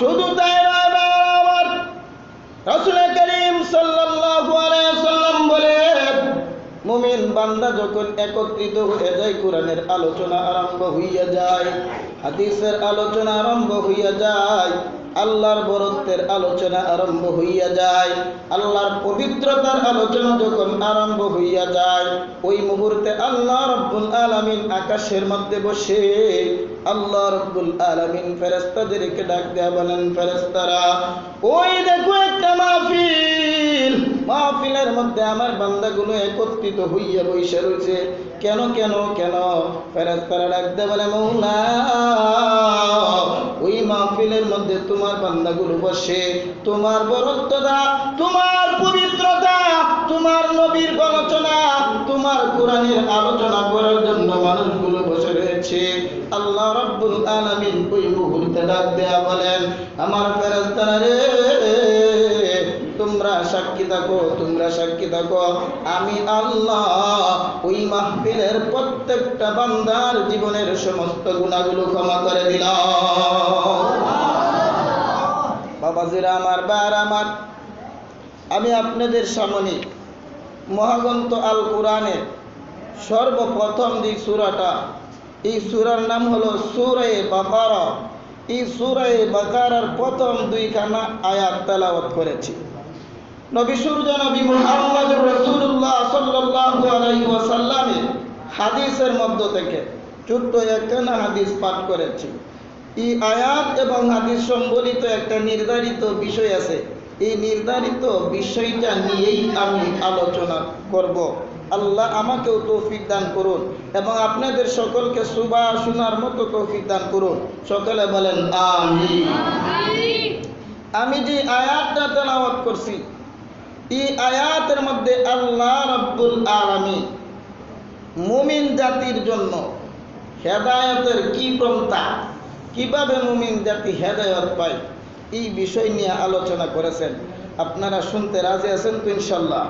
শুধু তাই নয় আমার রাসূল করিম সাল্লাল্লাহু আলাইহি ওয়াসাল্লাম বলেন, মুমিন বান্দা যখন একত্রিত হয়ে যায়, কোরআনের আলোচনা আরম্ভ হইয়া যায়, হাদিসের আলোচনা আরম্ভ হইয়া যায়, আল্লাহর বরত্বের আলোচনা আরম্ভ হইয়া যায়, আল্লাহর পবিত্রতার আলোচনা যখন আরম্ভ হইয়া যায়, ওই মুহূর্তে আল্লাহ রাব্বুল আলামিন আকাশের মধ্যে বসে আল্লাহ রাব্বুল আলামিন ফেরেশতাদেরকে ডাক দেয়া বলেন, ফেরেশতারা ওই দেখো একটা মাহফিল, মাহফিলের মধ্যে আমার বান্দাগুলো একত্রিত হইয়া বসে রয়েছে। কেন কেন কেন? ফেরেশতারা ডাক দেয়া বলে, মওলা ওই মাহফিলের মধ্যে তোমার বান্দাগুলো বসে তোমার বরত্বতা, তোমার পবিত্রতা, তোমার নবীর আলোচনা, তোমার কোরআনের আলোচনা করার জন্য মানুষগুলো বসে রয়েছে। আল্লাহ রাব্বুল আলামিন ওই মুহূর্তে ডাক দেয়া বলেন, আমার ফেরেশতারা রে, তোমরা সাক্ষী থাকো, তোমরা সাক্ষী থাকো, আমি আল্লাহ ওই মাহফিলের প্রত্যেকটা বান্দার জীবনের সমস্ত গুনাহগুলো ক্ষমা করে দিলাম। বাবাজিরা আমার, বার আমার, আমি আপনাদের সামনে মহাগ্রন্থ আল কোরআনের সর্বপ্রথম যে সূরাটা, এই সূরার নাম হলো সূরা বাকারা। এই সূরা বাকারার প্রথম দুইখানা আয়াত তেলাওয়াত করেছি। নবী সূর্য নবী মুহাম্মদুর রাসূলুল্লাহ সাল্লাল্লাহু আলাইহি ওয়াসাল্লামের হাদিসের মধ্য থেকে ছোট্ট একখানা হাদিস পাঠ করেছি। এই আয়াত এবং হাদিস সম্বলিত একটা নির্ধারিত বিষয় আছে, এই নির্ধারিত বিষয়টা নিয়েই আমি আলোচনা করব। আল্লাহ আমাকেও তৌফিক দান করুন এবং আপনাদের সকলকে শোনার মতো তৌফিক দান করুন। সকলে বলেন আমিন। আমি যে আয়াতটা তেলাওয়াত করছি, এই আয়াতের মধ্যে আল্লাহ রাব্বুল আলামিন মুমিন জাতির জন্য হেদায়েতের কি পন্থা, কিভাবে মুমিন জাতি হেদায়েত পায়, এই বিষয় নিয়ে আলোচনা করেছেন। আপনারা শুনতে রাজি আছেন তো ইনশাআল্লাহ?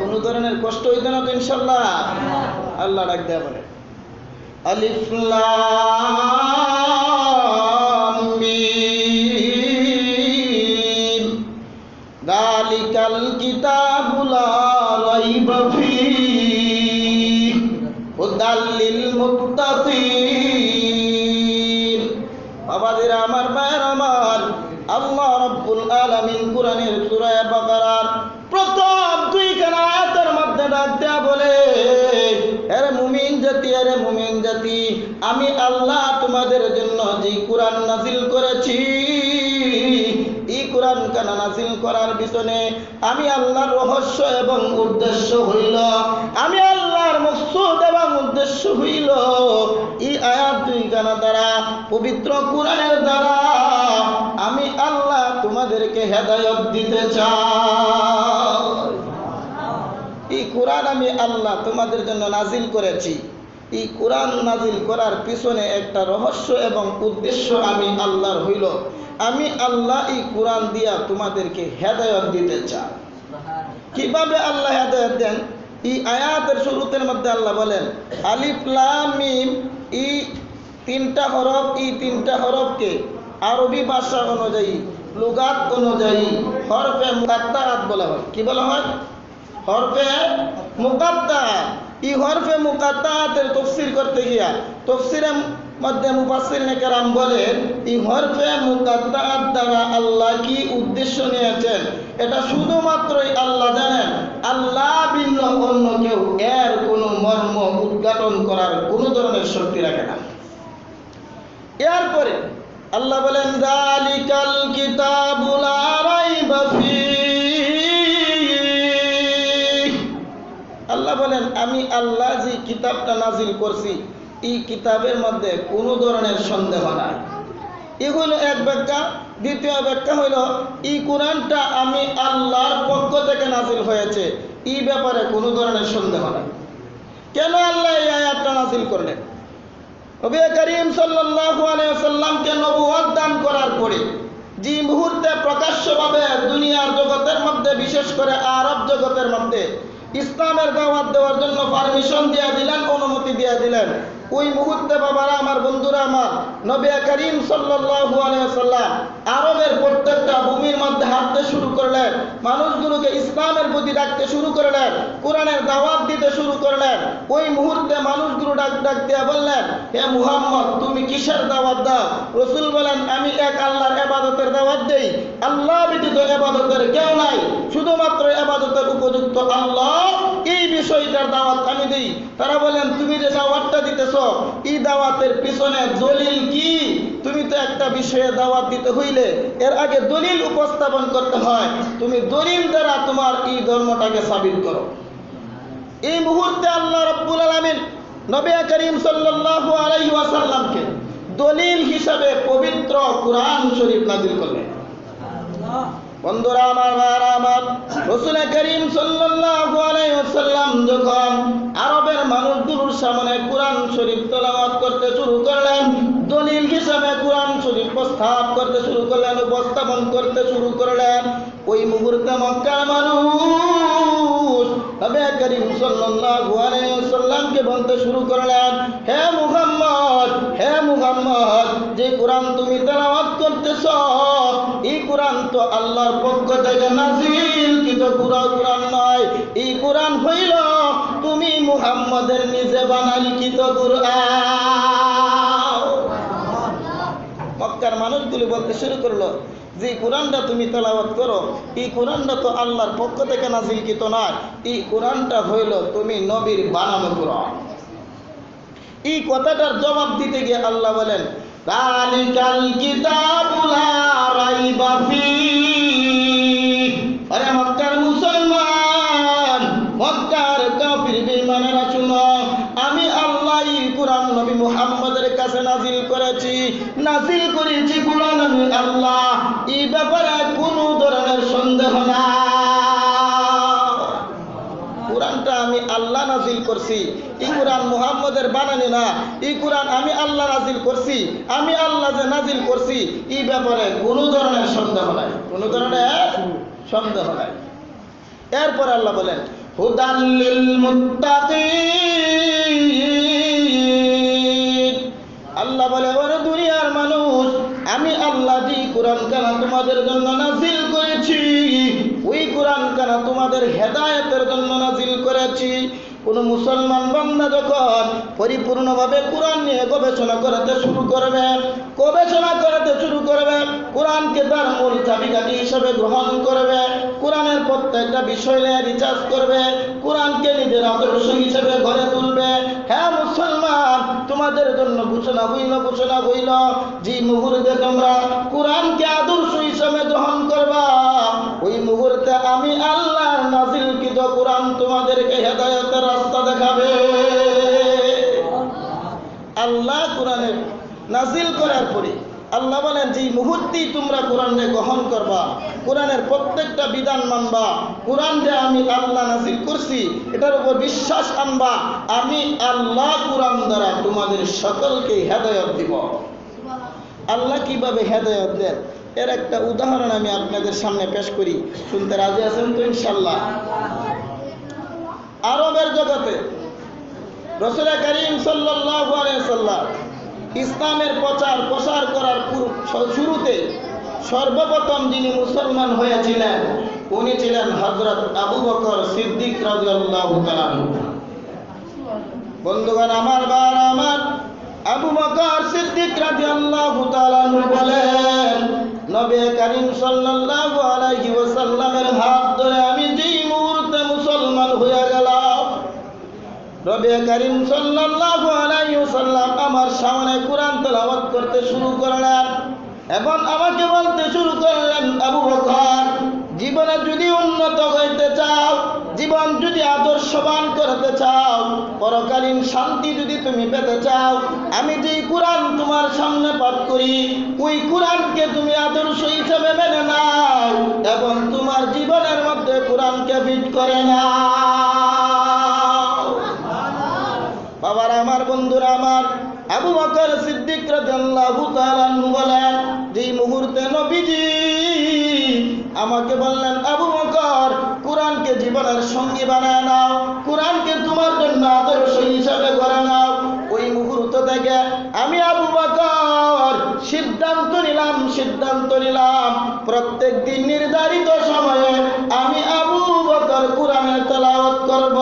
কোনো ধরনের কষ্ট হইতে না তো ইনশাআল্লাহ? আল্লাহ ডাক দেয়া বলে, আলিফ লাম মিম যালিকাল কিতাবু লা রাইবা ফীহি হুদাল লিল মুত্তাকিন। বাবাজিরা আমার, ভাইয়েরা আমার, আল্লাহ রাব্বুল আলামিন কোরআনের সূরা বাকারার প্রথম দুইখানা আয়াতের মধ্যে ডাক দেয়া বলে, আরে মুমিন জাতি, আরে মুমিন জাতি, আমি আল্লাহ তোমাদের জন্য যে কোরআন নাযিল করেছি, এই কোরআন কানা নাযিল করার পিছনে আমি আল্লাহর রহস্য এবং উদ্দেশ্য হইল, আমি আল্লাহর মকসুদ এবং উদ্দেশ্য হইল এই আয়াত দুইখানা দ্বারা, পবিত্র কোরআনের দ্বারা আমি আল্লাহ তোমাদেরকে হেদায়েত দিতে চাই। এই কোরআন আমি আল্লাহ তোমাদের জন্য নাজিল করেছি। এই কোরআন নাজিল করার পিছনে একটা রহস্য এবং উদ্দেশ্য আমি আল্লাহর হইল, আমি আল্লাহ এই কোরআন দিয়া তোমাদেরকে হেদায়েত দিতে চাই। কিভাবে আল্লাহ হেদায়েত দেন? এই আয়াতের শুরুতের মধ্যে আল্লাহ বলেন, আলিফ লাম মিম, এই তিনটা হরফ, এই তিনটা হরফকে আরবি ভাষা অনুযায়ী, লুগাত অনুযায়ী হরফে মুকাত্তাআত বলা হয়। কি বলা হয়? হরফে মুকাত্তাআত। এই হরফে মুকাত্তাআতের তাফসীর করতে গিয়া তাফসীরের মধ্যে মুফাসসিরিনে কেরাম বলেন, এই হরফে মুকাত্তাআত দ্বারা আল্লাহ কি উদ্দেশ্য নিয়েছেন এটা শুধুমাত্রই আল্লাহ জানেন। আল্লাহ ভিন্ন অন্য কেউ এর কোনো মর্ম উদ্ঘাটন করার কোনো ধরনের শক্তি রাখে না। এরপরে আল্লাহ বলেন, যালিকাল কিতাবু লা রাইবা ফীহি। আল্লাহ বলেন, আমি আল্লাহ যে কিতাবটা নাজিল করছি, এই কিতাবের মধ্যে কোনো ধরনের সন্দেহ নাই। এই হইল এক ব্যাখ্যা। দ্বিতীয় ব্যাখ্যা হইল, এই কোরআনটা আমি আল্লাহর পক্ষ থেকে নাজিল হয়েছে, এই ব্যাপারে কোনো ধরনের সন্দেহ নাই। কেন আল্লাহ এই আয়াতটা নাজিল করলেন? নবী করিম সাল্লাল্লাহু আলাইহি ওয়াসাল্লামকে নবুয়ত দান করার পরে যে মুহূর্তে প্রকাশ্যভাবে দুনিয়ার জগতের মধ্যে, বিশেষ করে আরব জগতের মধ্যে ইসলামের দাওয়াত দেওয়ার জন্য পারমিশন দিয়ে দিলেন, অনুমতি দিয়ে দিলেন, ওই মুহূর্তে বাবারা আমার, বন্ধুরা আমার, নবী করিম সাল্লাল্লাহু আলাইহি ওয়াসাল্লাম আরবের প্রত্যেকটা ভূমির মধ্যে হাঁটতে শুরু করলেন, মানুষগুলোকে ইসলামের প্রতি ডাকতে শুরু করলেন, কোরআনের দাওয়াত দিতে শুরু করলেন। ওই মুহূর্তে মানুষগুলো ডাক দিয়ে বললেন, হে মুহাম্মদ, তুমি কিসের দাওয়াত দাও? রাসূল বলেন, আমি এক আল্লাহর ইবাদতের দাওয়াত দেই। আল্লাহ ব্যতীত ইবাদতের কেউ নাই, শুধুমাত্র ইবাদতের উপযুক্ত আল্লাহ, এই বিষয়টার দাওয়াত আমি দেই। তারা বলেন, তুমি যে দাওয়াতটা দিতেছো, এই দাওয়াতের পিছনে দলিল কি? তুমি তো একটা বিষয়ে দাওয়াত দিতে হইলে এর আগে দলিল উপস্থাপন করতে হয়, তুমি দলিল দ্বারা তোমার এই ধর্মটাকে সাবিত করো। এই মুহূর্তে আল্লাহ রাব্বুল আলামিন নবী করিম সাল্লাল্লাহু আলাইহি ওয়াসাল্লামকে দলিল হিসাবে পবিত্র কুরআন শরীফ নাযিল করলেন। বন্ধুরা আমার, ভাইরা আমার, রাসূল করিম সাল্লাল্লাহু আলাইহি ওয়াসাল্লাম যখন আরবের মানুষগুলোর সামনে কুরআন শরীফ তেলাওয়াত করতে শুরু করলেন, দলিল হিসাবে কুরআন শরীফ উপস্থাপন করতে শুরু করলেন, ওই মুহূর্তে মক্কার মানুষ নবী করিম সাল্লাল্লাহু আলাইহি ওয়াসাল্লামকে বলতে শুরু করলেন, হে মুহাম্মদ, হে মুহাম্মদ, যে কুরআন তুমি তেলাওয়াত করতেছো, এই কুরআন তো আল্লাহর পক্ষ থেকে নাযিলকৃত কুরআন নয়, এই কুরআন হইল তুমি মুহাম্মদের নিজে বানাইকৃত কুরআন। মক্কার মানুষগুলি বলতে শুরু করলো, যে কোরআনটা তুমি তেলাওয়াত করো, এই কোরআনটা তো আল্লাহর পক্ষ থেকে নাযিলকৃত নয়, এই কোরআনটা হইল তুমি নবীর বানানো কোরআন। এই কথাটার জবাব দিতে গিয়ে আল্লাহ বলেন, যালিকাল কিতাবু লা রাইবা ফীহ। আরে মক্কার মুসলমান, মক্কার কাফির বেঈমানেরা শুনো, আমি আল্লাহ এই কুরআন নবী মুহাম্মদের কাছে নাযিল করেছি, নাযিল করেছি কুরআন আমি আল্লাহ, এই ব্যাপারে কোনো ধরনের সন্দেহ নাই। কুরআনটা আমি আল্লাহ নাযিল করছি, এই কুরআন মুহাম্মদের বানানো না, এই কুরআন আমি আল্লাহ নাযিল করছি, আমি আল্লাহ যে নাযিল করছি, এই ব্যাপারে কোনো ধরনের সন্দেহ নাই, কোনো ধরনের সন্দেহ নাই। এরপর আল্লাহ বলেন, হুদাল লিল মুত্তাকিন। আল্লাহ বলে, ওরে দুনিয়ার মানুষ, আমি আল্লাহ যে কোরআন কানা তোমাদের জন্য নাযিল করেছি, ওই কোরআন কানা তোমাদের হেদায়েতের জন্য নাযিল করেছি। কোন মুসলমান বান্দা যখন পরিপূর্ণভাবে কোরআন নিয়ে গবেষণা করতে শুরু করবে, কোরআনকে তার মূল চাবিকাঠি হিসেবে গ্রহণ করবে, কোরআনের প্রত্যেকটা বিষয় নিয়ে রিসার্চ করবে, কোরআনকে নিজের আদর্শ হিসেবে গড়ে তুলবে। হ্যাঁ মুসলমান, তোমাদের জন্য ঘোষণা হইল, যে মুহূর্তে তোমরা কোরআনকে আদর্শ হিসেবে গ্রহণ করবা, ওই মুহূর্তে আমি আল্লাহর নাযিলকৃত কোরআন তোমাদেরকে হেদায়েতের রাস্তা দেখাবে। আল্লাহ কোরআনে নাযিল করার পরে আল্লাহ বলেন, যে মুহূর্তেই তোমরা কোরআনে গ্রহণ করবা, কোরআনের প্রত্যেকটা বিধান মানবা, কোরআন যে আমি আল্লাহ নাযিল করছি এটার উপর বিশ্বাস আনবা, আমি আল্লাহ কোরআন দ্বারা তোমাদের সকলকে হেদায়েত দিব। আল্লাহ কিভাবে হেদায়েত দেন এর একটা উদাহরণ আমি আপনাদের সামনে পেশ করি, শুনতে রাজি আছেন তো ইনশাআল্লাহ? আরবের জগতে রাসূল করিম সাল্লাল্লাহু আলাইহি ওয়াসাল্লাম ইসলামের প্রচার করার শুরুতে সর্বপ্রথম যিনি মুসলমান হয়েছিলেন উনি ছিলেন হযরত আবু বকর সিদ্দিক রাদিয়াল্লাহু তাআলা। বন্ধুগণ আমার, আবু বকর সিদ্দিক রাদিয়াল্লাহু তাআলা বলেন, নবী করিম সাল্লাল্লাহু আলাইহি ওয়াসাল্লামের হাত ধরে আমি যেই মুহূর্তে মুসলমান হয়ে গেলাম, নবী করিম সাল্লাল্লাহু আলাইহি ওয়াসাল্লাম আমার সামনে কোরআন তেলাওয়াত করতে শুরু করলেন এবং আমাকে বলতে শুরু করলেন, আবু বকর, জীবনে যদি উন্নত হইতে চাও, জীবন যদি আদর্শবান করতে চাও, পরকালীন শান্তি যদি তুমি পেতে চাও, আমি যেই কোরআন তোমার সামনে পাঠ করি ওই কোরআনকে তুমি আদর্শ হিসেবে মেনে নাও এবং তোমার জীবনের মধ্যে কোরআনকে ফিট করে নাও। বাবারা আমার, বন্ধুরা আমার, আবু বকর সিদ্দিক রাদিয়াল্লাহু তাআলা বলেন, যেই মুহূর্তে নবীজি আমাকে বললেন, আবু বকর, কোরআনকে জীবনের সঙ্গী বানায় নাও, কোরআনকে তোমার জন্য আদর্শ হিসাবে করে নাও, ওই মুহূর্তে থেকে আমি আবু বকর সিদ্ধান্ত নিলাম প্রত্যেক দিন নির্ধারিত সময়ে আমি আবু বকর কোরআনের তেলাওয়াত করব।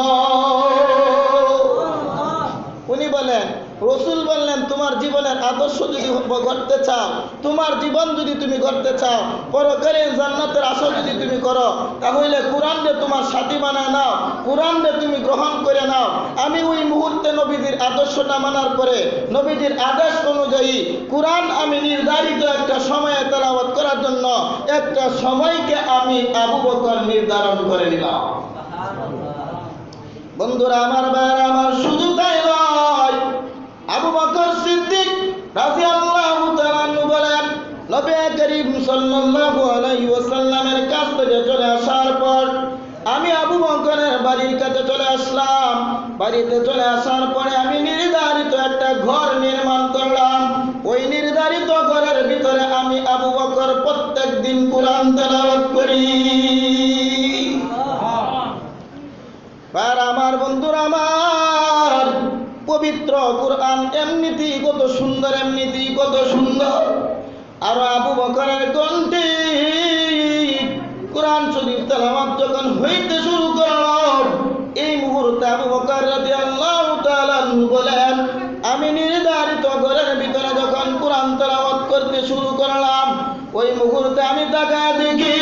উনি বলেন, রসুল বললেন, তোমার জীবনের আদর্শ যদি গড়তে চাও, তোমার জীবন যদি তুমি গড়তে চাও, পরকালীন জান্নাতের আশা যদি তুমি করো, তাহলে কোরআনকে তোমার সাথী বানায় নাও, কোরআনকে তুমি গ্রহণ করে নাও। আমি ওই মুহূর্তে নবীজির আদর্শটা মানার পরে, নবীজির আদেশ অনুযায়ী কোরআন আমি নির্ধারিত একটা সময়ে তেলাওয়াত করার জন্য একটা সময়কে আমি আবু বকর নির্ধারণ করে নিলাম। বন্ধুরা আমার, ভাইরা আমার, শুধু তাই নয়, আবু বকর সিদ্দিক রাদিয়াল্লাহু তাআলা আনহু বলেন, নবী করিম সাল্লাল্লাহু আলাইহি ওয়াসাল্লামের কাছ থেকে চলে আসার পর আমি আবু বকরের বাড়ির কাছে চলে আসলাম। বাড়িতে চলে আসার পরে আমি নির্ধারিত একটা ঘর নির্মাণ করলাম। ওই নির্ধারিত ঘরের ভিতরে আমি আবু বকর প্রত্যেক দিন কোরআন তেলাওয়াত করি। আর আমার বন্ধুরা আমার, পবিত্র কোরআন এমনিতেই কত সুন্দর, আর আবু বকরের কণ্ঠে কোরআন শরীফ তেলাওয়াত যখন হইতে শুরু করল, এই মুহূর্তে আবু বকর রাদিয়াল্লাহু তাআলা আনহু বলেন, আমি নির্ধারিত ঘরের ভিতরে যখন কোরআন তেলাওয়াত করতে শুরু করলাম, ওই মুহূর্তে আমি তাকায় দেখি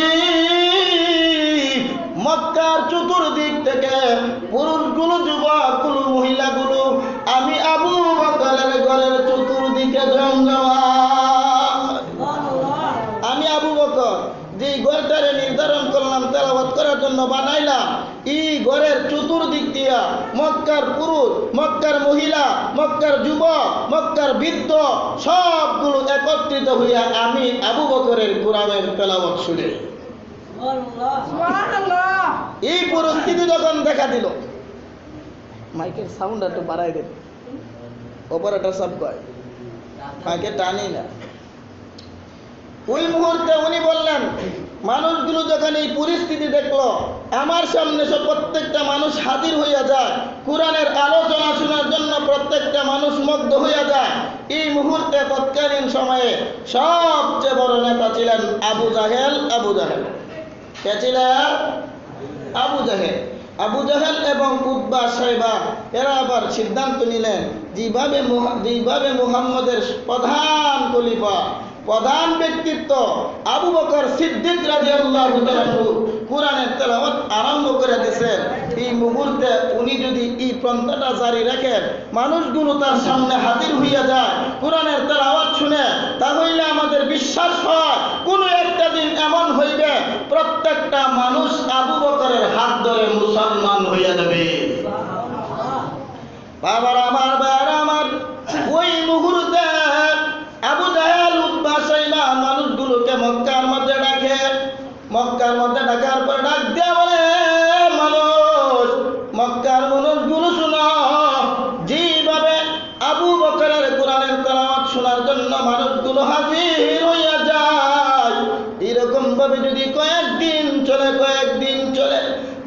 মক্কার চতুর্দিক থেকে পুরুষগুলো, যুবকগুলো, মহিলাগুলো আমি আবু বকরের ঘরের চতুর্দিকে জমজমাট। আমি আবু বকর যে ঘরটারে নির্ধারণ করলাম তেলাওয়াত করার জন্য বানাইলাম, এই ঘরের চতুর্দিক দিয়া মক্কার পুরুষ, মক্কার মহিলা, মক্কার যুবক, মক্কার বৃদ্ধ সবগুলো একত্রিত হইয়া আমি আবু বকরের কোরআনের তেলাওয়াত শুনে। এই পরিস্থিতি যখন দেখা দিল, মাইকের সাউন্ড একটু বাড়াই দেন, অপারেটর সব কয় মাইকে টানি না। ওই মুহূর্তে উনি বললেন, মানুষগুলো যখন এই পরিস্থিতি দেখলো, আমার সামনে সব প্রত্যেকটা মানুষ হাজির হইয়া যায়, কোরআনের আলোচনা শোনার জন্য প্রত্যেকটা মানুষ মুগ্ধ হইয়া যায়। এই মুহূর্তে তৎকালীন সময়ে সবচেয়ে বড় নেতা ছিলেন আবু জাহেল। কে ছিলেন? আবু জাহেল এবং উতবা সাইবা। এরা আবার সিদ্ধান্ত নিলেন, যেভাবে মুহাম্মদের প্রধান খলিফা, প্রধান ব্যক্তিত্ব আবু বকর সিদ্দিক রাদিয়াল্লাহু তাআলা কোরআনের তেলাওয়াত আরম্ভ করে দিয়েছেন, এই মুহূর্তে উনি যদি এই পন্থাটা জারি রাখেন, মানুষগুলো তার সামনে হাজির হইয়া যায় কোরআনের তেলাওয়াত শুনে, তাহলে আমাদের বিশ্বাস হয় কোনো একটা দিন এমন হইবে প্রত্যেকটা মানুষ আবু বকরের হাত ধরে মুসলমান হইয়া যাবে। বাবার আমার, ভাইরা আমার, ওই মুহূর্তে আবু জাহেল, উতবা, সাইবা মানুষগুলোকে মক্কার মধ্যে ডাকার পর ডাক দিয়া বলে, মানুষ, মক্কার মানুষগুলো শুনো, যেভাবে আবু বকরের কোরআনের তেলাওয়াত শোনার জন্য মানুষগুলো হাজির হইয়া যায়, এরকম ভাবে যদি কয়েকদিন চলে,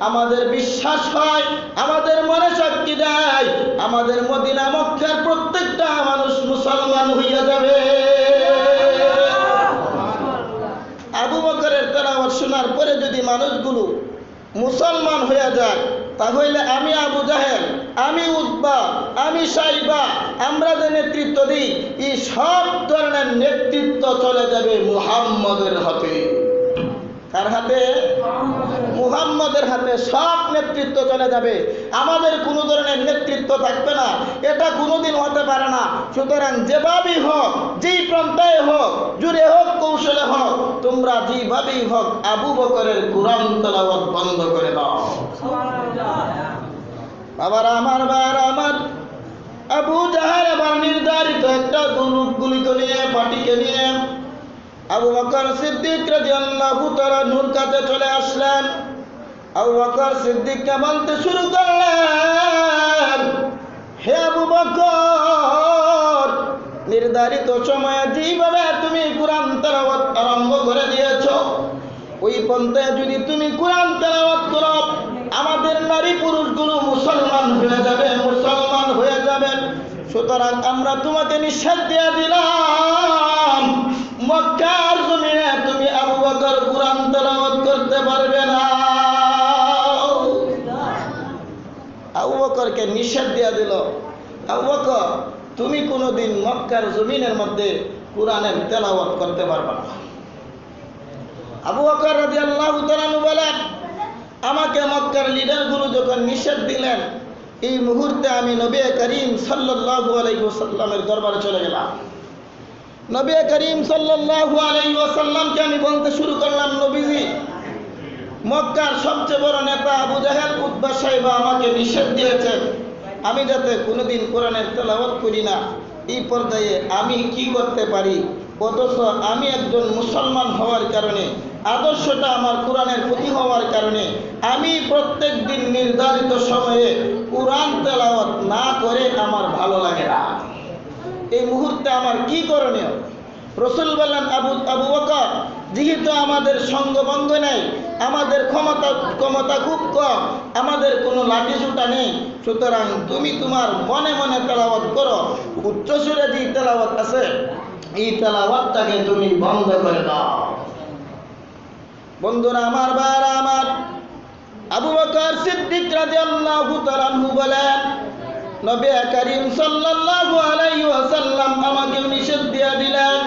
আমাদের বিশ্বাস হয়, আমাদের মনে শক্তি দেয়, আমাদের মদিনা মক্কার প্রত্যেকটা মানুষ মুসলমান হইয়া যাবে। আবু বকরের তেলাওয়াত শোনার পরে যদি মানুষগুলো মুসলমান হয়ে যায়, তাহলে আমি আবু জাহেল, আমি উতবা, আমি সাইবা, আমরা যে নেতৃত্ব দিই, এই সব ধরনের নেতৃত্ব চলে যাবে মুহাম্মদের হাতে। কার হাতে? মুহাম্মদের হাতে সব নেতৃত্ব চলে যাবে, আমাদের কোনো ধরনের নেতৃত্ব থাকবে না, এটা কোনোদিন হতে পারে না। সুতরাং যেভাবেই হোক, যেই প্রান্তায় হোক, জুড়ে হোক, কৌশলে হোক, তোমরা যেভাবেই হোক আবু বকরের কোরআন তেলাওয়াত বন্ধ করে দাও। বাবারা আমার, ভাইরা আমার, আবু জাহেল এবার নির্ধারিত একটা গ্রুপগুলিকে নিয়ে, পার্টিকে নিয়ে আবু বকর সিদ্দিক রাদিয়াল্লাহু তাআলা নূর কাছে চলে আসলেন। আবু বকর সিদ্দিককে বলতে শুরু করলেন, হে আবু বকর, নির্ধারিত সময়ে যেভাবে তুমি কোরআন তেলাওয়াত আরম্ভ করে দিয়েছো, ওই পন্থায় যদি তুমি কোরআন তেলাওয়াত করো, আমাদের নারী পুরুষগুলো মুসলমান হয়ে যাবে। সুতরাং আমরা তোমাকে নিষেধ দিয়ে দিলাম, মক্কার জমিনে তুমি আবু বকর কুরআন তেলাওয়াত করতে পারবে না। আবু বকরকে নিষেধ দিয়ে দিল, আবু বকর তুমি কোনোদিন মক্কার জমিনের মধ্যে কুরআনের তেলাওয়াত করতে পারবে না। আবু বকর রাদিয়াল্লাহু তাআলা বলেন, আমাকে মক্কার লিডারগুলো যখন নিষেধ দিলেন, এই মুহূর্তে আমি নবী করিম সাল্লাল্লাহু আলাইহি ওয়াসাল্লামের দরবারে চলে গেলাম। নবী করিম সাল্লাল্লাহু আলাইহি ওয়াসাল্লামকে আমি বলতে শুরু করলাম, নবীজি, মক্কার সবচেয়ে বড় নেতা আবু জাহেল উতবা সাহেবা আমাকে নিষেধ দিয়েছেন আমি যাতে কোনোদিন কোরআনের তেলাওয়াত করি না। এই পর্যায়ে আমি কি করতে পারি? অথচ আমি একজন মুসলমান হওয়ার কারণে, আদর্শটা আমার কোরআনের প্রতি হওয়ার কারণে আমি প্রত্যেক দিন নির্ধারিত সময়ে কোরআন তেলাওয়াত না করে আমার ভালো লাগে না। এই মুহূর্তে আমার কি করণীয়? রাসূল বললেন, আবু বকর, যেহেতু আমাদের সঙ্গভঙ্গ নেই, আমাদের ক্ষমতা খুব কম, আমাদের কোনো লাঠিসুটা নেই, সুতরাং তুমি তোমার মনে মনে তেলাওয়াত করো। উচ্চস্বরে যে তেলাওয়াত আছে এই তেলাওয়াতটাকে তুমি বন্ধ করে দাও। বন্ধুরা আমার, ভাইরা আমার, আবু বকর সিদ্দিক রাদিয়াল্লাহু তাআলা আনহু বলেন, নবী করিম সাল্লাল্লাহু আলাইহি ওয়াসাল্লাম আমাকে নিষেধ দিয়ে দিলেন,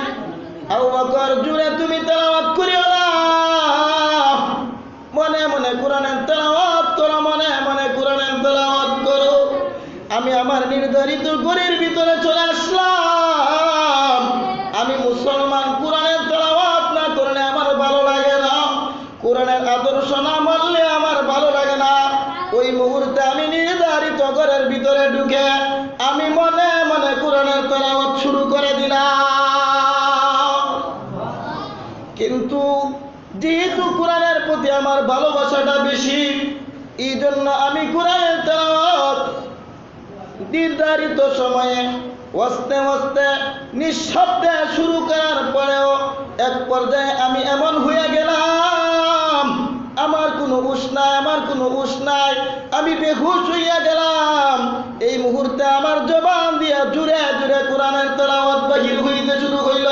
আবু বকর জুড়ে তুমি তেলাওয়াত করিও না, মনে মনে কোরআনের তেলাওয়াত করো, মনে মনে কোরআনের তেলাওয়াত করো। আমি আমার নির্ধারিত ঘরের ভিতরে চলে আসলাম। আমি মুসলমান, কোরআনের তেলাওয়াত না করলে আমার ভালো লাগে না, কোরআনের আদর্শ না মানলে আমার ভালো লাগে না। ওই মুহূর্তে আমি নির্ধারিত ঘরের ভিতরে ঢুকে আমি মনে মনে কোরআনের তেলাওয়াত শুরু করে দিলাম। কিন্তু যেহেতু কোরআনের প্রতি আমার ভালোবাসাটা বেশি, এই জন্য আমি কোরআনের তেলাওয়াত নির্ধারিত সময়ে আস্তে আস্তে নিঃশব্দে শুরু করার পরেও এক পর্যায়ে আমি এমন হয়ে গেলাম, আমার কোনো হুঁশ নাই, আমি বেহুশ হইয়া গেলাম। এই মুহূর্তে আমার জবান দিয়া জুড়ে জুড়ে কোরআনের তেলাওয়াত বাহির হইতে শুরু হইল।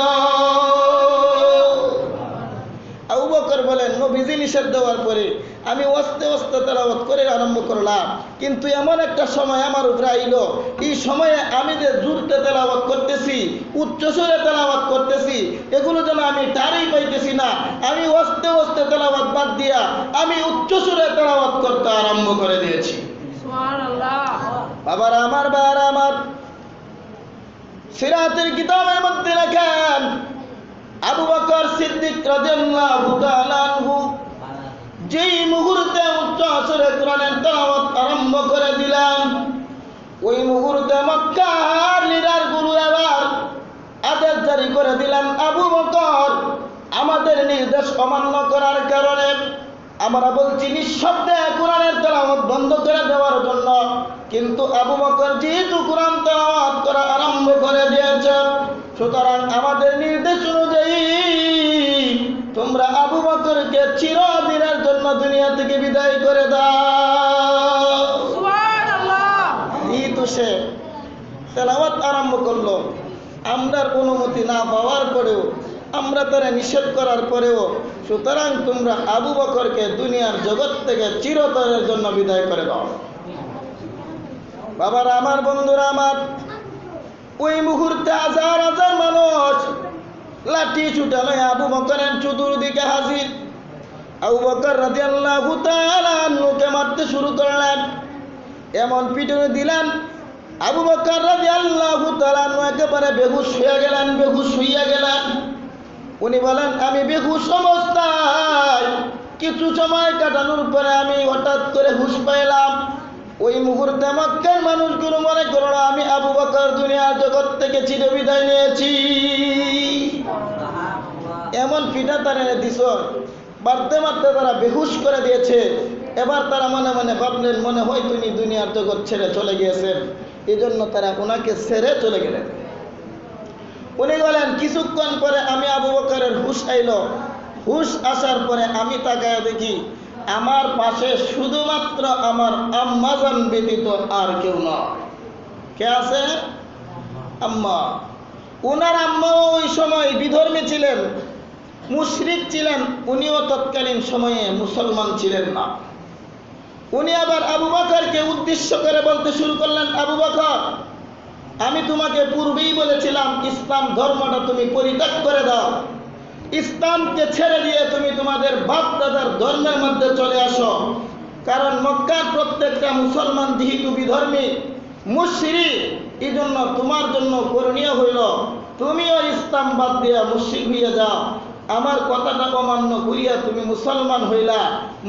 আবু বকর বলেন, নবীজি নিষেধ দেওয়ার পরে আমি আস্তে আস্তে তেলাওয়াত করে আরম্ভ করলাম, কিন্তু এমন একটা সময় আমার উপরে আইল, এই সময়ে আমি যে জোরতে তেলাওয়াত করতেছি, উচ্চস্বরে তেলাওয়াত করতেছি, এগুলো যেন আমি টারই পাইতেছি না। আমি আস্তে আস্তে তেলাওয়াত বাদ দিয়া আমি উচ্চস্বরে তেলাওয়াত করতে আরম্ভ করে দিয়েছি। সুবহানাল্লাহ। বাবারা আমার, ভাইরা আমার, সিরাতের কিতাবের মধ্যে লেখেন, আবু বকর সিদ্দিক রাদিয়াল্লাহু তাআলা আনহু যেই মুহূর্তে উচ্চ আসরে কোরআনের তেলাওয়াত আরম্ভ করে দিলেন, ওই মুহূর্তে মক্কার লিডারগুলো আবার আদেশ জারি করে দিলেন, আবু বকর আমাদের নির্দেশ অমান্য করার কারণে আমরা বলছি নিঃশব্দে কোরআনের তেলাওয়াত বন্ধ করে দেওয়ার জন্য, কিন্তু আবু বকর যেহেতু কোরআন তেলাওয়াত করা আরম্ভ করে দিয়েছে, সুতরাং আমাদের নির্দেশ অনুযায়ী তোমরা আবু বকরকে চিরদিনের জন্য দুনিয়া থেকে বিদায় করে দাও। সুবহানাল্লাহ। যেহেতু সে তেলাওয়াত আরম্ভ করলো, আমরার অনুমতি না পাওয়ার পরেও, আমরা তারা নিষেধ করার পরেও, সুতরাং তোমরা আবু বকরকে দুনিয়ার জগৎ থেকে চিরতরের জন্য বিদায় করে দাও। বাবারা আমার, বন্ধুরা আমার, ওই মুহূর্তে হাজার হাজার মানুষ লাঠি ছুটা লয় আবু বকরের চতুর্দিকে হাজির। আবু বকর রাদিয়াল্লাহু তাআলা আনহুকে মারতে শুরু করলেন, এমন পিটুনি দিলেন আবু বকর রাদিয়াল্লাহু তাআলা আনহু একেবারে বেহুশ হইয়া গেলেন। উনি বলেন, আমি বেহুশ অবস্থায় কিছু সময় কাটানোর পরে আমি হঠাৎ করে হুঁশ পাইলাম। ওই মুহূর্তে মক্কার মানুষগুলো মনে করল আমি আবু বকর দুনিয়ার জগৎ থেকে চিরবিদায় নিয়েছি। এমন পিঠা তারা দিছ, মারতে মারতে তারা বেহুশ করে দিয়েছে। এবার তারা মনে মনে ভাবলেন, মনে হয় তিনি দুনিয়ার জগৎ ছেড়ে চলে গিয়েছেন, এই জন্য তারা ওনাকে ছেড়ে চলে গেলেন। উনি বলেন, কিছুক্ষণ পরে আমি আবু বকরের হুঁশ আইল। হুঁশ আসার পরে আমি তাকায় দেখি আমার পাশে শুধুমাত্র আমার আম্মাজান ব্যতীত আর কেউ নয়। কে আছে? আম্মা। ওনার আম্মা ওই সময় বিধর্মী ছিলেন, মুশরিক ছিলেন, উনিও তৎকালীন সময়ে মুসলমান ছিলেন না। উনি আবার আবু বকরকে উদ্দেশ্য করে বলতে শুরু করলেন, আবু বকর, আমি তোমাকে পূর্বেই বলেছিলাম ইসলাম ধর্মটা তুমি পরিত্যাগ করে দাও, ইসলামকে ছেড়ে দিয়ে তুমি তোমাদের বাপ দাদার ধর্মের মধ্যে চলে আসো। কারণ মক্কার প্রত্যেকটা মুসলমান যেহেতু বিধর্মী মুশরিক, এই জন্য তোমার জন্য করণীয় হইল তুমিও ইসলাম বাদ দিয়া মুশরিক হইয়া যাও। আমার কথাটা অমান্য করিয়া তুমি মুসলমান হইলা,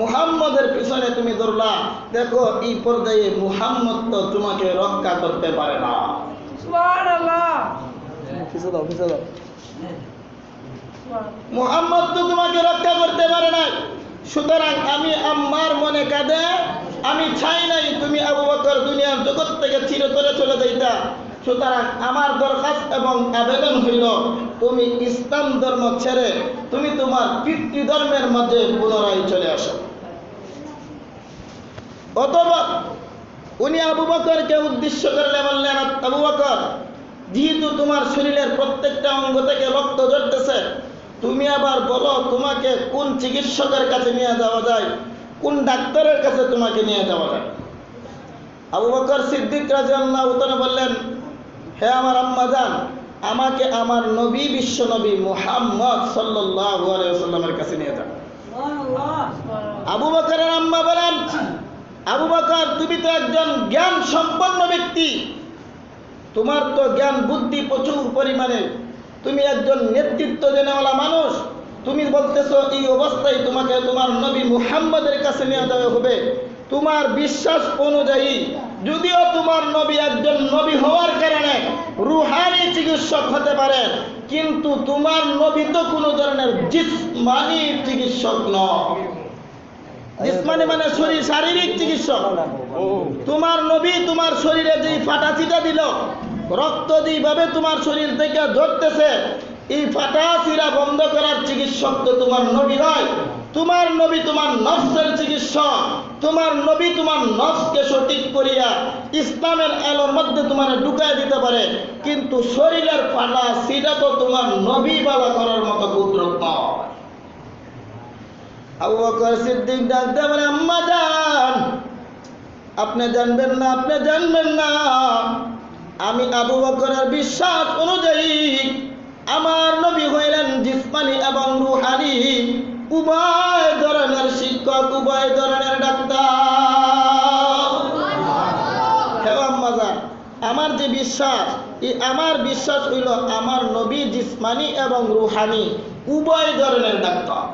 মুহাম্মদের পিছনে তুমি দৌড়লা। দেখো এই পর্যায়ে মুহাম্মদ তো তোমাকে রক্ষা করতে পারে না। মুহাম্মদ তো তোমাকে রক্ষা করতে পারে না। সুতরাং আমি আম্মার মনে কাঁদে, আমি চাই নাই তুমি আবু বকর দুনিয়ার জগৎ থেকে চিরতরে চলে যাইতা। সুতরাং আমার দরখাস্ত এবং আবেদন হইল তুমি ইসলাম ধর্ম ছেড়ে তুমি তোমার পিতৃধর্মের মধ্যে পুনরায় চলে আসো। অতঃপর উনি আবু বকরকে উদ্দেশ্য করলে বললেন, আবু বকর, যেহেতু তোমার শরীরের প্রত্যেকটা অঙ্গ থেকে রক্ত ঝরতেছে, তুমি আবার বলো তোমাকে কোন চিকিৎসকের কাছে নিয়ে যাওয়া যায়, কোন ডাক্তারের কাছে তোমাকে নিয়ে যাওয়া যায়। আবু বকর সিদ্দিক রাদিয়াল্লাহু তাআলা বললেন, হে আমার আম্মা জান, আমাকে আমার নবী বিশ্ব নবী মুহাম্মদ সাল্লাল্লাহু আলাইহি ওয়াসাল্লামের কাছে নিয়ে যান। আবু বকরের আম্মা বলেন, আবু বকর, তুমি তো একজন জ্ঞান সম্পন্ন ব্যক্তি, তোমার তো জ্ঞান বুদ্ধি প্রচুর পরিমাণে, তুমি একজন নেতৃত্ব জেনেওয়ালা মানুষ, তুমি বলতেছো এই অবস্থায় তোমাকে তোমার নবী মুহাম্মদের কাছে নিয়ে যাওয়া হবে। তোমার বিশ্বাস অনুযায়ী যদিও তোমার নবী একজন নবী হওয়ার কারণে রুহানি চিকিৎসক হতে পারে, কিন্তু তোমার নবী তো কোনো ধরনের জিসমানি চিকিৎসক নয়। জিসমানি মানে শরীর, শারীরিক চিকিৎসক। তোমার নবী তোমার শরীরে যেই ফাটা চিটা দিল, রক্ত যেইভাবে তোমার শরীর থেকে ঝরতেছে, এই ফাটা চিরা বন্ধ করার চিকিৎসক তো তোমার নবী নয়। তোমার নবী তোমার নফসের চিকিৎসক। তোমার নবী তোমার নফসকে সঠিক করিয়া ইসলামের আলোর মধ্যে তোমার ঢুকায় দিতে পারে, কিন্তু শরীরের ফাটা চিটা তো তোমার নবী বালা করার মতো কুদরত নয়। আবু বকর সিদ্দিক ডাকতে বলে, আম্মা জান, আপনি জানবেন না, আপনি জানবেন না, আমি আবু বকরের বিশ্বাস অনুযায়ী আমার নবী হইলেন জিসমানি এবং রুহানি উভয় ধরনের শিক্ষক, উভয় ধরনের ডাক্তার। হে আম্মা জান, আমার যে বিশ্বাস, এই আমার বিশ্বাস হইল আমার নবী জিসমানি এবং রুহানি উভয় ধরনের ডাক্তার।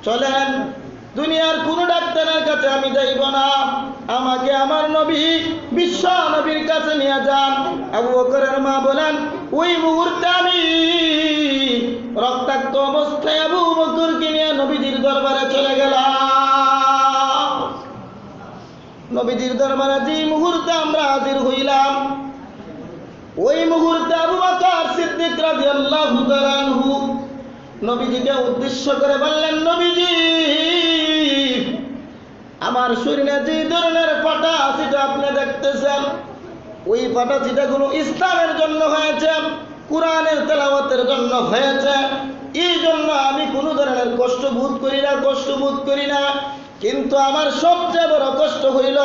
চলেন, দুনিয়ার কোন ডাক্তারের কাছে আমি যাইব না, আমাকে আমার নবী বিশ্ব নবীর কাছে নিয়ে যান। আবু বকরের মা বলেন, ওই মুহূর্তে আমি রক্তাক্ত অবস্থায় আবু বকরকে নিয়ে নবীজির দরবারে চলে গেলাম। নবীজির দরবারে যে মুহূর্তে আমরা হাজির হইলাম, ওই মুহূর্তে আবু বকর সিদ্দিক রাদিয়াল্লাহু তাআলা আনহু নবীজিকে উদ্দেশ্য করে বললেন, নবীজি, আমার শরীরে যে ধরনের ফাটা সেটা আপনি দেখতেছেন, ওই ফাটা চিটাগুলো ইসলামের জন্য হয়েছে, কোরআনের তেলাওয়াতের জন্য হয়েছে। এই জন্য আমি কোনো ধরনের কষ্ট বোধ করি না। কিন্তু আমার সবচেয়ে বড় কষ্ট হইল,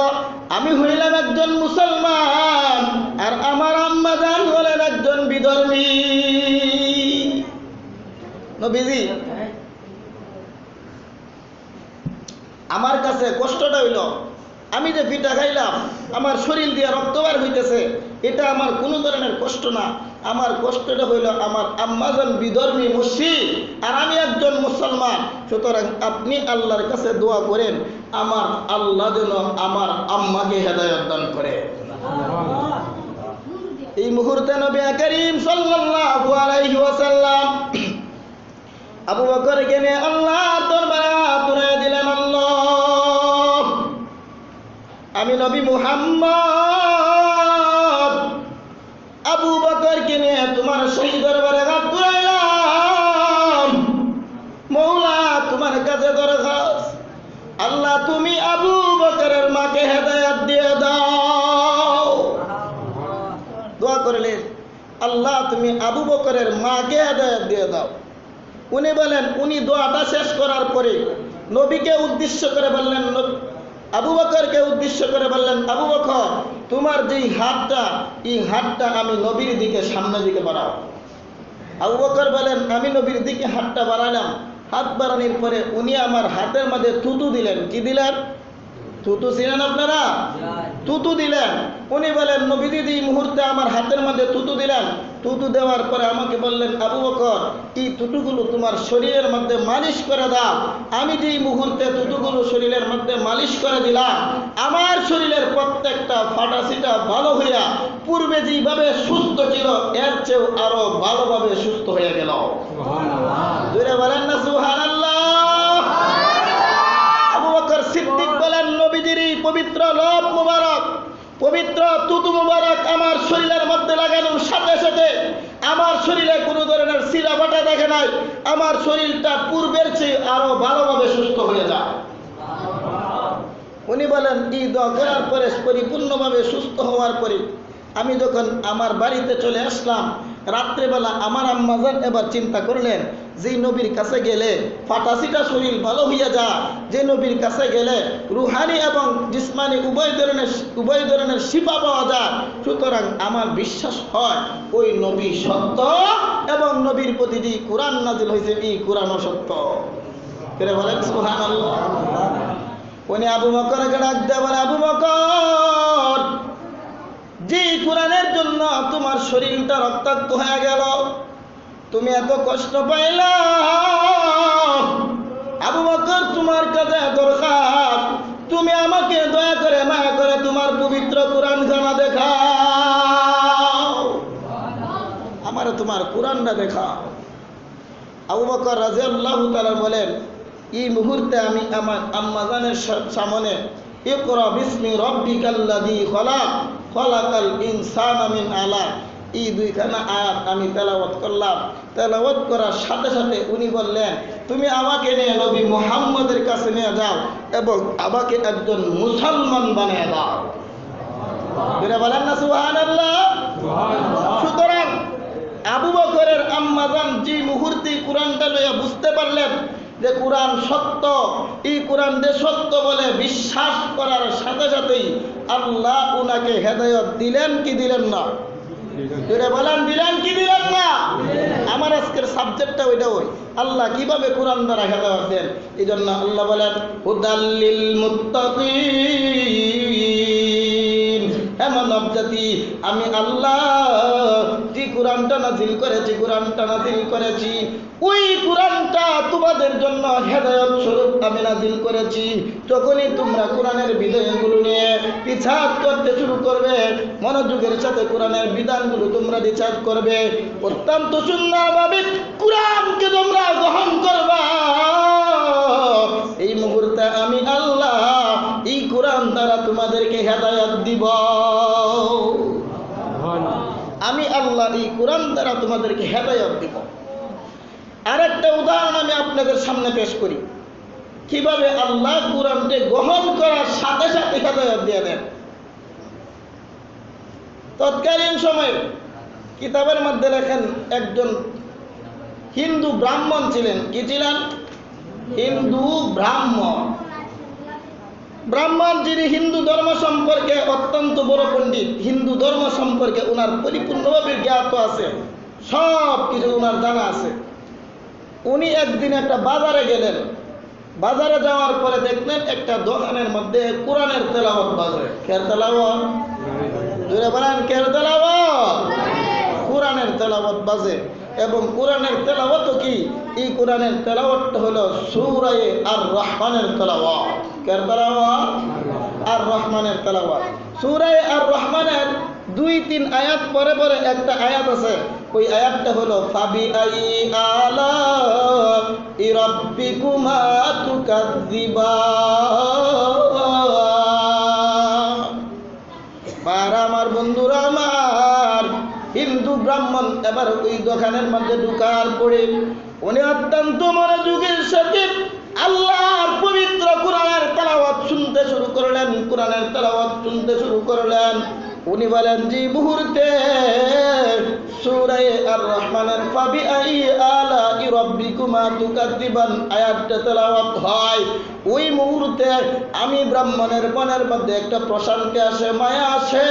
আমি হইলাম একজন মুসলমান আর আমার আম্মা জান হলেন একজন বিধর্মী। নবীজি, আমার কাছে কষ্টটা হইল, আমি যে পিঠা খাইলাম, আমার শরীর দিয়ে রক্ত বার হইতেছে, এটা আমার কোনো ধরনের কষ্ট না। আমার কষ্টটা হইল আমার আম্মাজান বিধর্মী মুশরিক আর আমি একজন মুসলমান। সুতরাং আপনি আল্লাহর কাছে দোয়া করেন, আমার আল্লাহ যেন আমার আম্মাকে হেদায়েত দান করে। এই মুহূর্তে নবী করিম সাল্লাল্লাহু আলাইহি ওয়াসাল্লাম আবু বকরকে নিয়ে আল্লাহর দরবারে তুলে দিলেন, আল্লাহ, আমি নবী মুহাম্মদ আবু বকরকে নিয়ে তোমার সেই দরবারে হাত তুলাইলাম। মওলা, তোমার কাছে দরখাস্ত, আল্লাহ তুমি আবু বকরের মাকে হেদায়েত দিয়ে দাও। দোয়া করলেন, আল্লাহ তুমি আবু বকরের মাকে হেদায়েত দিয়ে দাও। উনি বলেন, উনি দোয়াটা শেষ করার পরে নবীকে উদ্দেশ্য করে বললেন, আবু বকরকে উদ্দেশ্য করে বললেন, আবু বকর তোমার যেই হাতটা, এই হাতটা আমি নবীর দিকে সামনের দিকে বাড়াও। আবু বকর বলেন, আমি নবীর দিকে হাতটা বাড়ালাম। হাত বাড়ানোর পরে উনি আমার হাতের মধ্যে থুতু দিলেন। কি দিলেন? থুতু ছিলেন আপনারা? থুতু দিলেন। উনি বলেন, নবীজি এই মুহূর্তে আমার হাতের মধ্যে থুতু দিলেন। থুতু দেওয়ার পরে আমাকে বললেন, আবু বকর এই থুতুগুলো তোমার শরীরের মধ্যে মালিশ করে দাও। আমি যেই মুহূর্তে থুতুগুলো শরীরের মধ্যে মালিশ করে দিলাম, আমার শরীরের প্রত্যেকটা ফাটাসিটা ভালো হইয়া পূর্বে যেভাবে সুস্থ ছিল এর চেয়েও আরো ভালোভাবে সুস্থ হয়ে গেল। জোরে বলেন না সুবহানাল্লাহ। আবু বকর সিদ্দিক বলেন, নবীজির এই পবিত্র লব মুবারক, পবিত্র তুতু মুবারক আমার শরীরের মধ্যে লাগানোর সাথে সাথে আমার শরীরে কোনো ধরনের শিরা ফাটা দেখে নাই, আমার শরীরটা পূর্বের চেয়ে আরো ভালোভাবে সুস্থ হয়ে যায়। উনি বলেন, এই দোয়া করার পরে পরিপূর্ণভাবে সুস্থ হওয়ার পরে আমি যখন আমার বাড়িতে চলে আসলাম, রাত্রেবেলা আমার আম্মাজান এবার চিন্তা করলেন, যে নবীর কাছে গেলে ফাটাসিটা শরীর ভালো হইয়া যায়, যে নবীর কাছে গেলে রুহানি এবং জিসমানি উভয় ধরনের শিফা পাওয়া যায়, সুতরাং আমার বিশ্বাস হয় ওই নবী সত্য এবং নবীর প্রতি যে কোরআন নাজিল হয়েছে এই কোরআনও সত্য। ফিরে বলেন সুবহানাল্লাহ। উনি আবু বকরকে ডাক দিয়ে বলে, আবু বকর যে কোরআনের জন্য তোমার শরীরটা রক্তাক্ত হয়ে গেল, তুমি এত কষ্ট পাইলা, আবু বকর তোমার কাছে দরকার তুমি আমাকে দয়া করে মায়া করে তোমার পবিত্র কোরআন জানা দেখাও, আমার তোমার কোরআনটা দেখাও। আবু বকর রাদিয়াল্লাহু তাআলা বলেন, এই মুহূর্তে আমি আমার আম্মাজানের সামনে ইকরা বিসমি রাব্বিকাল্লাযী খলাক খলাকাল ইনসানা মিন আলাক এই দুইখানা আয়াত আমি তেলাওয়াত করলাম। তেলাওয়াত করার সাথে সাথে উনি বললেন, তুমি আমাকে নিয়ে নবী মুহাম্মদের কাছে নিয়ে যাও এবং আমাকে একজন মুসলমান বানিয়ে দাও। এটা বলেন না সুবহানাল্লাহ। সুতরাং আবু বকরের আম্মাজান যে মুহূর্তে কোরআনটা লইয়া বুঝতে পারলেন যে কোরআন সত্য, এই কোরআন যে সত্য বলে বিশ্বাস করার সাথে সাথেই আল্লাহ উনাকে হেদায়েত দিলেন কি দিলেন না? বলেন, দিলেন কি দিলেন না? আমার আজকের সাবজেক্টটা ওইটা, ওই আল্লাহ কিভাবে কোরআন দ্বারা হেদায়েত দেন। এই জন্য আল্লাহ বলেন, হুদাল্লিল মুত্তাকিন, এমন জাতি আমি আল্লাহ যে কোরআনটা নাজিল করেছি ওই কোরআনটা তোমাদের জন্য হেদায়েত স্বরূপ আমি নাজিল করেছি। যখনই তোমরা কোরআনের বিধানগুলো নিয়ে রিসার্চ করতে শুরু করবে, মনোযোগের সাথে কোরআনের বিধানগুলো তোমরা রিসার্চ করবে, অত্যন্ত সুন্দরভাবে কোরআনকে তোমরা গ্রহণ করবা, এই মুহূর্তে আমি আল্লাহ এই কোরআন দ্বারা তোমাদেরকে হেদায়েত দিব। আমি আল্লাহ এই কোরআন দ্বারা তোমাদেরকে হেদায়েত দিব। আরেকটা উদাহরণ আমি আপনাদের সামনে পেশ করি, কিভাবে আল্লাহ কোরআনকে গ্রহণ করার সাথে সাথে হেদায়েত দিয়ে দেন। তৎকালীন সময়ে কিতাবের মধ্যে লেখেন, একজন হিন্দু ব্রাহ্মণ ছিলেন। কি ছিলেন? হিন্দু ব্রাহ্মণ। ব্রাহ্মণ যিনি হিন্দু ধর্ম সম্পর্কে অত্যন্ত বড় পণ্ডিত, হিন্দু ধর্ম সম্পর্কে ওনার পরিপূর্ণভাবে জ্ঞাত আছে, সব কিছু ওনার জানা আছে। উনি একদিন একটা বাজারে গেলেন, বাজারে যাওয়ার পরে দেখলেন একটা দোকানের মধ্যে কোরআনের তেলাওয়াত বাজে। কের তেলাওয়াত? জোরে বলেন, কের তেলাওয়াত? কোরআনের তেলাওয়াত বাজে। এবং কোরআনের তেলাওয়াত কি? এই কোরআনের তেলাওয়াতটা হলো সূরা আর রহমানের তেলাওয়াত। কার তেলাওয়াত? আর রহমানের তেলাওয়াত। সূরা আর রহমানের 2-3 আয়াত পরে পরে একটা আয়াত আছে, ওই আয়াতটা হলো ফাবি আই আলা রাব্বিকুমা তুকাযযিবান। বারা আমার বন্ধুরা আমার, হিন্দু ব্রাহ্মণ এবার ওই দোকানের মধ্যে ঢুকার পরে উনি অত্যন্ত মনোযোগের সাথে আল্লাহর পবিত্র কোরআনের তেলাওয়াত শুনতে শুরু করলেন, কোরআনের তেলাওয়াত শুনতে শুরু করলেন। উনি বলেন যে মুহূর্তে সূরা আর রহমানের ফাবিআই আলাই রাব্বিকুমা তুকাদ্দিবান আয়াতটা তেলাওয়াত হয়, ওই মুহূর্তে আমি ব্রাহ্মণের মনের মধ্যে একটা প্রশান্তি আসে, মায়া আসে,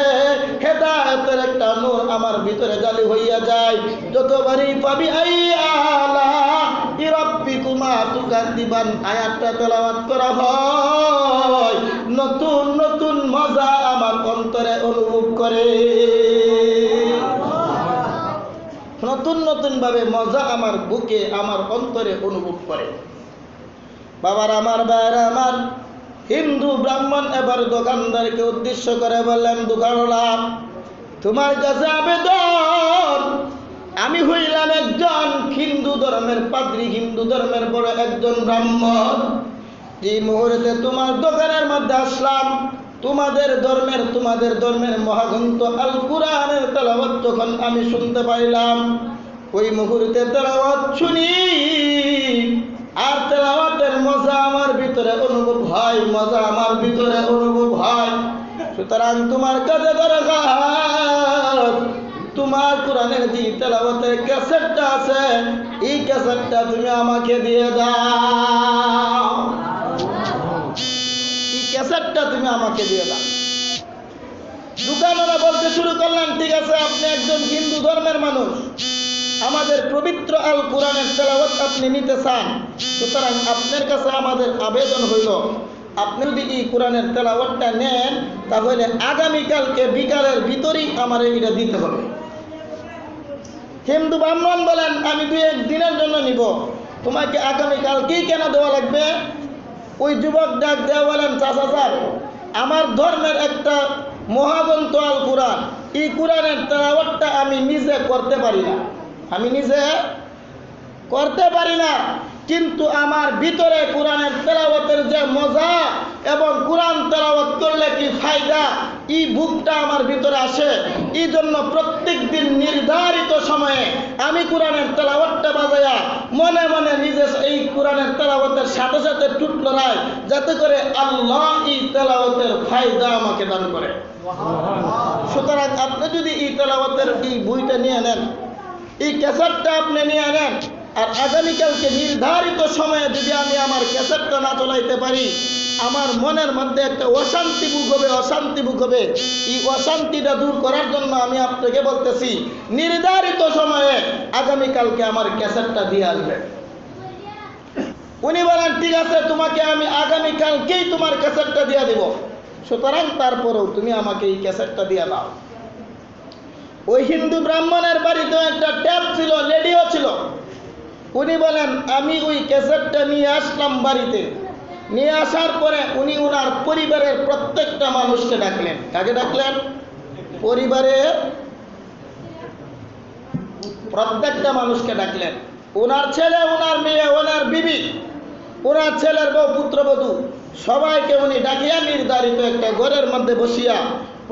হেদায়েতের একটা নূর আমার ভিতরে জালি হইয়া যায়। যতবারই ফাবিআই আলাই রাব্বিকুমা তুকাদ্দিবান আয়াতটা তেলাওয়াত করা হয়, নতুন নতুন মজা আমার অন্তরে অনুভব করে, নতুন নতুন ভাবে মজা আমার বুকে আমার অন্তরে অনুভব করে। বাবার আমার, ভাইয়ের আমার, হিন্দু ব্রাহ্মণ এবার দোকানদারকে উদ্দেশ্য করে বললেন, দোকানওয়ালা, তোমার কাছে আবেদন, আমি হইলাম একজন হিন্দু ধর্মের পাদ্রী, হিন্দু ধর্মের বড় একজন ব্রাহ্মণ। এই মুহূর্তে তোমার দোকানের মধ্যে আসলাম, তোমাদের ধর্মের মহাগ্রন্থ আল কুরআনের তেলাওয়াত যখন আমি শুনতে পাইলাম, ওই মুহূর্তে তেলাওয়াত শুনি আর তেলাওয়াতের মজা আমার ভিতরে অনুভব হয়, মজা আমার ভিতরে অনুভব হয়। সুতরাং তোমার কাছে দরকার, তোমার কোরআনের যে তেলাওয়াতের ক্যাসেটটা আছে, এই ক্যাসেটটা তুমি আমাকে দিয়ে দাও, এই ক্যাসেটটা তুমি আমাকে দিয়ে দাও। দোকানদার বলতে শুরু করলেন, ঠিক আছে, আপনি একজন হিন্দু ধর্মের মানুষ, আমাদের পবিত্র আল কোরআনের তেলাওয়াত আপনি নিতে চান, সুতরাং আপনার কাছে আমাদের আবেদন হইল, আপনি যদি এই কোরআনের তেলাওয়াতটা নেন তাহলে আগামীকালকে বিকালের ভিতরেই আমার এটা দিতে হবে। হিন্দু ব্রাহ্মণ বলেন, আমি 2-1 দিনের জন্য নিব, তোমাকে আগামীকালকেই কেন দেওয়া লাগবে? ওই যুবক ডাক দেওয়া বলেন, চাচা স্যার, আমার ধর্মের একটা মহাগ্রন্থ আল কোরআন, এই কোরআনের তেলাওয়াতটা আমি নিজে করতে পারি না, আমি নিজে করতে পারি না, কিন্তু আমার ভিতরে কোরআনের তেলাওয়াতের যে মজা এবং কোরআন তেলাওয়াত করলে কি ফায়দা, এই বুকটা আমার ভিতরে আসে। এই জন্য প্রত্যেক দিন নির্ধারিত সময়ে আমি কোরআনের তেলাওয়াতটা বাজায়া মনে মনে নিজে এই কোরআনের তেলাওয়াতের সাথে সাথে টুট লড়াই, যাতে করে আল্লাহ এই তেলাওয়াতের ফায়দা আমাকে দান করে। সুতরাং আপনি যদি এই তেলাওয়াতের এই বইটা নিয়ে নেন, এই ক্যাসেটটা আপনি নিয়ে নেন, আর আগামীকালকে নির্ধারিত সময়ে যদি আমি আমার ক্যাসেটটা না চলাইতে পারি, আমার মনের মধ্যে একটা অশান্তি বুক হবে। এই অশান্তিটা দূর করার জন্য আমি আপনাকে বলতেছি, নির্ধারিত সময়ে আগামীকালকে আমার ক্যাসেটটা দিয়ে আসবে। উনি বলেন, ঠিক আছে, তোমাকে আমি আগামীকালকেই তোমার ক্যাসেটটা দিয়ে দিব, সুতরাং তারপরেও তুমি আমাকে এই ক্যাসেটটা দিয়ে দাও। ওই হিন্দু ব্রাহ্মণের বাড়িতে একটা ট্যাপ ছিল, রেডিও ছিল। উনি বলেন, আমি ওই ক্যাসেটটা নিয়ে আসলাম বাড়িতে, নিয়ে আসার পরে উনি ওনার পরিবারের প্রত্যেকটা মানুষকে ডাকলেন। কাকে ডাকলেন? পরিবারের প্রত্যেকটা মানুষকে ডাকলেন। ওনার ছেলে, ওনার মেয়ে, ওনার বিবি, ওনার ছেলের বউ, পুত্রবধূ, সবাইকে উনি ডাকিয়া নির্ধারিত একটা ঘরের মধ্যে বসিয়া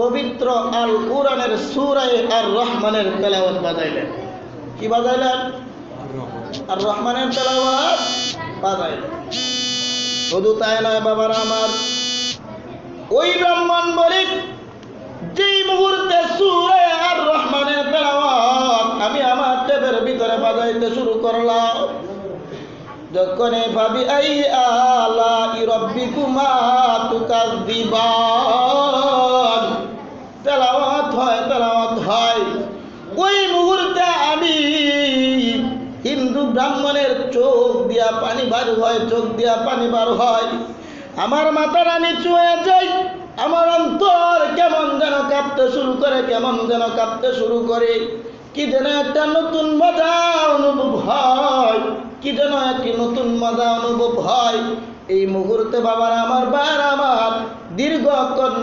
পবিত্র আল কোরআনের সূরা আর রহমানের তেলাওয়াত বাজাইলেন। কি বাজাইলেন? আর রহমানের তেলাওয়াত বাজাইলেন। শুধু তাই নয় বাবার আমার, ওই ব্রাহ্মণ বলি যেই মুহূর্তে সূরা আর রহমানের তেলাওয়াত আমি আমার টেপের ভিতরে বাজাইতে শুরু করলাম, যখনই ফাবিআই আলাই রাব্বিকুমা তুকাদ্দিবান তেলাওয়াত হয়, ওই মুহূর্তে আমি হিন্দু ব্রাহ্মণের চোখ দিয়া পানি বার হয়, আমার মাথাটা নিচু হয়ে যায়, আমার অন্তর কেমন যেন কাঁপতে শুরু করে, কি যেন একটা নতুন মজা অনুভব হয়, এই মুহূর্তে বাবার আমার, ভাইয়ের আমার, দীর্ঘক্ষণ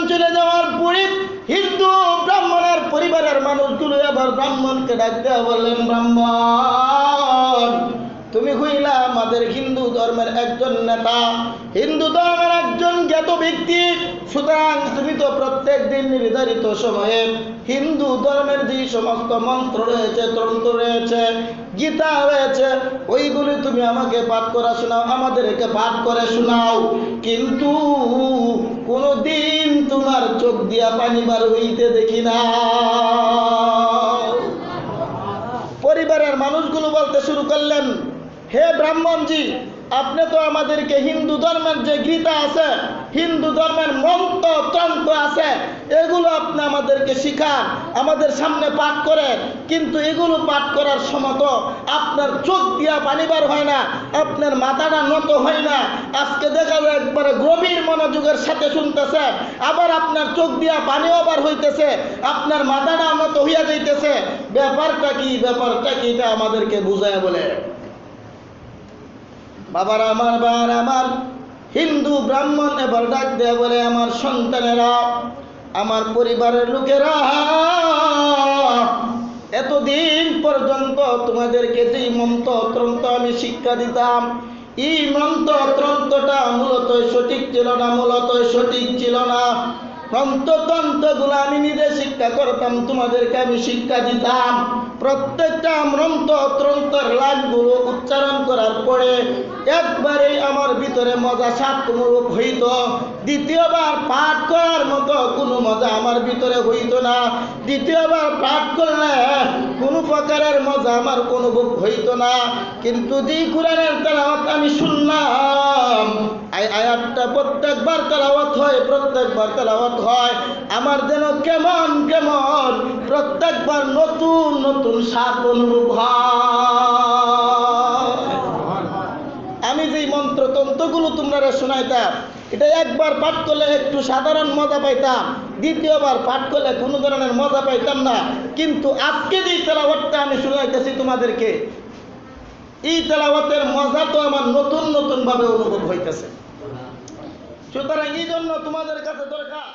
চলে যাওয়ার পরে হিন্দু ব্রাহ্মণের পরিবারের মানুষগুলো আবার ব্রাহ্মণকে ডাক দেওয়া বললেন, ব্রাহ্মণ, তুমি হইলা আমাদের হিন্দু ধর্মের একজন নেতা, হিন্দু ধর্মের একজন বিখ্যাত ব্যক্তি, সুতরাং তুমি তো প্রত্যেক দিন নির্ধারিত সময়ে হিন্দু ধর্মের যে সমস্ত মন্ত্র রয়েছে, তন্ত্র রয়েছে, গীতা রয়েছে, ওইগুলি তুমি আমাকে পাঠ করা শোনাও, আমাদেরকে পাঠ করে শোনাও, কিন্তু কোনদিন তোমার চোখ দিয়া পানি বার হইতে দেখি না। পরিবারের মানুষগুলো বলতে শুরু করলেন, হে ব্রাহ্মণজি, আপনি তো আমাদেরকে হিন্দু ধর্মের যে গীতা আছে, হিন্দু ধর্মের মন্ত্র তন্ত্র আছে, এগুলো আপনি আমাদেরকে শিখান, আমাদের সামনে পাঠ করেন, কিন্তু এগুলো পাঠ করার সময় তো আপনার চোখ দিয়া পানি বার হয় না, আপনার মাথাটা নত হয় না। আজকে দেখা যায় একবারে গভীর মনোযোগের সাথে শুনতেছে, আবার আপনার চোখ দিয়া পানিও বার হইতেছে, আপনার মাথাটা নত হইয়া যাইতেছে। ব্যাপারটা কি, ব্যাপারটা কি, এটা আমাদেরকে বুঝায় বলে। বাবার আমার, বার আমার, হিন্দু ব্রাহ্মণ এবার ডাক দেয়া বলে, আমার সন্তানেরা, আমার পরিবারের লোকেরা, এতদিন পর্যন্ত তোমাদেরকে যে মন্ত্র তন্ত্র আমি শিক্ষা দিতাম, এই মন্ত্র তন্ত্রটা মূলত সঠিক ছিল না, মূলত সঠিক ছিল না। মন্ত্রতন্ত্রগুলো আমি নিজে শিক্ষা করতাম, তোমাদেরকে আমি শিক্ষা দিতাম। প্রত্যেকটা মন্ত্রতন্ত্রের লাইনগুলো উচ্চারণ করার পরে একবারে আমার ভিতরে মজা সাতমূলক হইত। দ্বিতীয়বার পাঠ করার মতো কোনো মজা আমার ভিতরে হইত না। দ্বিতীয়বার পাঠ করলে কোনো প্রকারের মজা আমার অনুভব হইত না। কিন্তু যেই কোরআনের তেলাওয়াত আমি শুনলাম, আয়াতটা প্রত্যেকবার তেলাওয়াত হয়, প্রত্যেকবার তেলাওয়াত হয়, আমার যেন কেমন কেমন প্রত্যেকবার নতুন নতুন স্বাদ অনুভব হয়। আমি যেই মন্ত্রতন্ত্রগুলো তোমরা শোনাইতাম, এটা একবার পাঠ করলে একটু সাধারণ মজা পাইতাম, দ্বিতীয়বার পাঠ করলে কোনো ধরনের মজা পাইতাম না। কিন্তু আজকে যেই তেলাওয়াতটা আমি শোনাইতেছি তোমাদেরকে, এই তেলাওয়াতের মজা তো আমার নতুন নতুন ভাবে অনুভব হইতেছে। সুতরাং এই জন্য তোমাদের কাছে দরকার